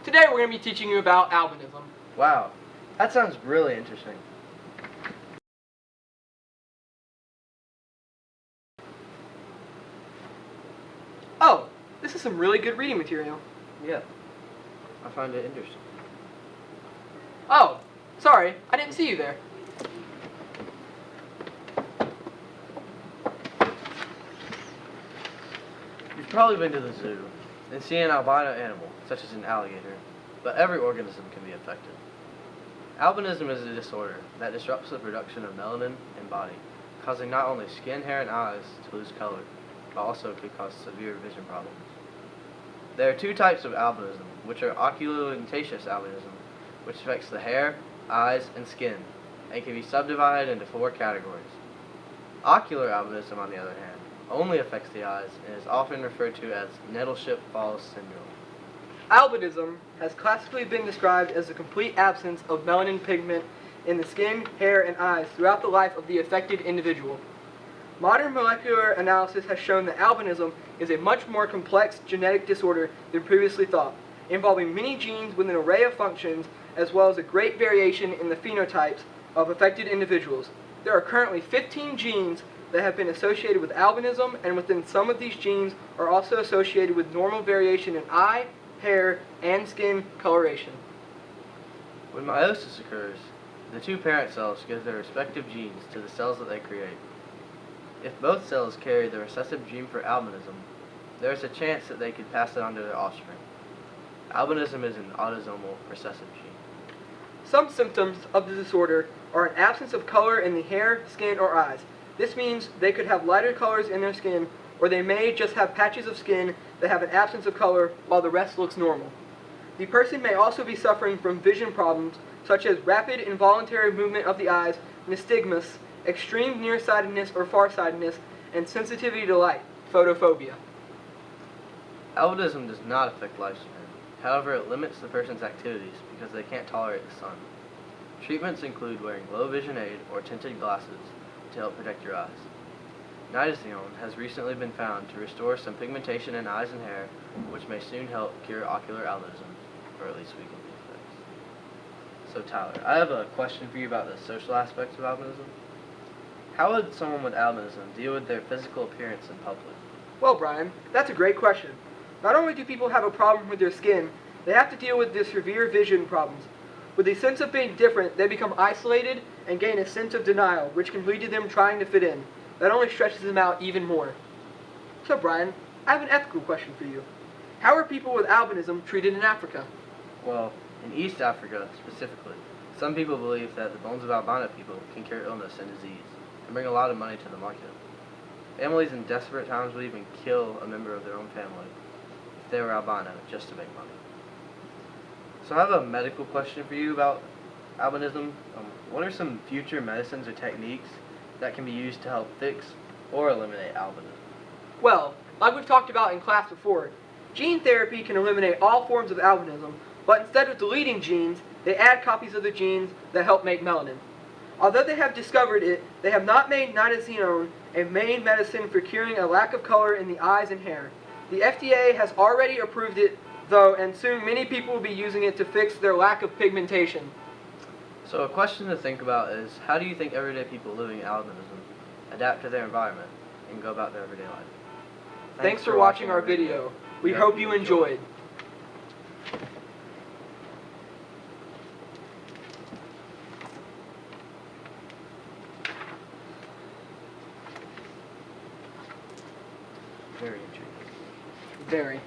Today we're going to be teaching you about albinism. Wow, that sounds really interesting. Oh, this is some really good reading material. Yeah, I find it interesting. Oh, sorry, I didn't see you there. You've probably been to the zoo and seen an albino animal, such as an alligator, but every organism can be affected. Albinism is a disorder that disrupts the production of melanin in body, causing not only skin, hair, and eyes to lose color, but also could cause severe vision problems. There are two types of albinism, which are oculolentiaceous albinism, which affects the hair, eyes, and skin, and can be subdivided into four categories. Ocular albinism, on the other hand, only affects the eyes and is often referred to as Nettleship Falls syndrome. Albinism has classically been described as the complete absence of melanin pigment in the skin, hair, and eyes throughout the life of the affected individual. Modern molecular analysis has shown that albinism is a much more complex genetic disorder than previously thought, involving many genes with an array of functions as well as a great variation in the phenotypes of affected individuals. There are currently 15 genes that have been associated with albinism, and within some of these genes are also associated with normal variation in eye, hair, and skin coloration. When meiosis occurs, the two parent cells give their respective genes to the cells that they create. If both cells carry the recessive gene for albinism, there is a chance that they could pass it on to their offspring. Albinism is an autosomal recessive gene. Some symptoms of the disorder are an absence of color in the hair, skin, or eyes. This means they could have lighter colors in their skin, or they may just have patches of skin that have an absence of color while the rest looks normal. The person may also be suffering from vision problems such as rapid involuntary movement of the eyes, nystagmus, extreme nearsightedness or farsightedness, and sensitivity to light, photophobia. Albinism does not affect lifespan. However, it limits the person's activities because they can't tolerate the sun. Treatments include wearing low vision aid or tinted glasses to help protect your eyes. Nitazeone has recently been found to restore some pigmentation in eyes and hair, which may soon help cure ocular albinism, or at least weaken the effects. So Tyler, I have a question for you about the social aspects of albinism. How would someone with albinism deal with their physical appearance in public? Well, Brian, that's a great question. Not only do people have a problem with their skin, they have to deal with their severe vision problems. With a sense of being different, they become isolated and gain a sense of denial, which can lead to them trying to fit in. That only stretches them out even more. So, Brian, I have an ethical question for you. How are people with albinism treated in Africa? Well, in East Africa specifically, some people believe that the bones of albino people can cure illness and disease and bring a lot of money to the market. Families in desperate times would even kill a member of their own family if they were albino just to make money. So I have a medical question for you about albinism. What are some future medicines or techniques that can be used to help fix or eliminate albinism? Well, like we've talked about in class before, gene therapy can eliminate all forms of albinism, but instead of deleting genes, they add copies of the genes that help make melanin. Although they have discovered it, they have not made nitazeone a main medicine for curing a lack of color in the eyes and hair. The FDA has already approved it, though, and soon many people will be using it to fix their lack of pigmentation. So a question to think about is, how do you think everyday people living in albinism adapt to their environment and go about their everyday life? Thanks for watching our video. We hope you enjoyed. Very intriguing. Very.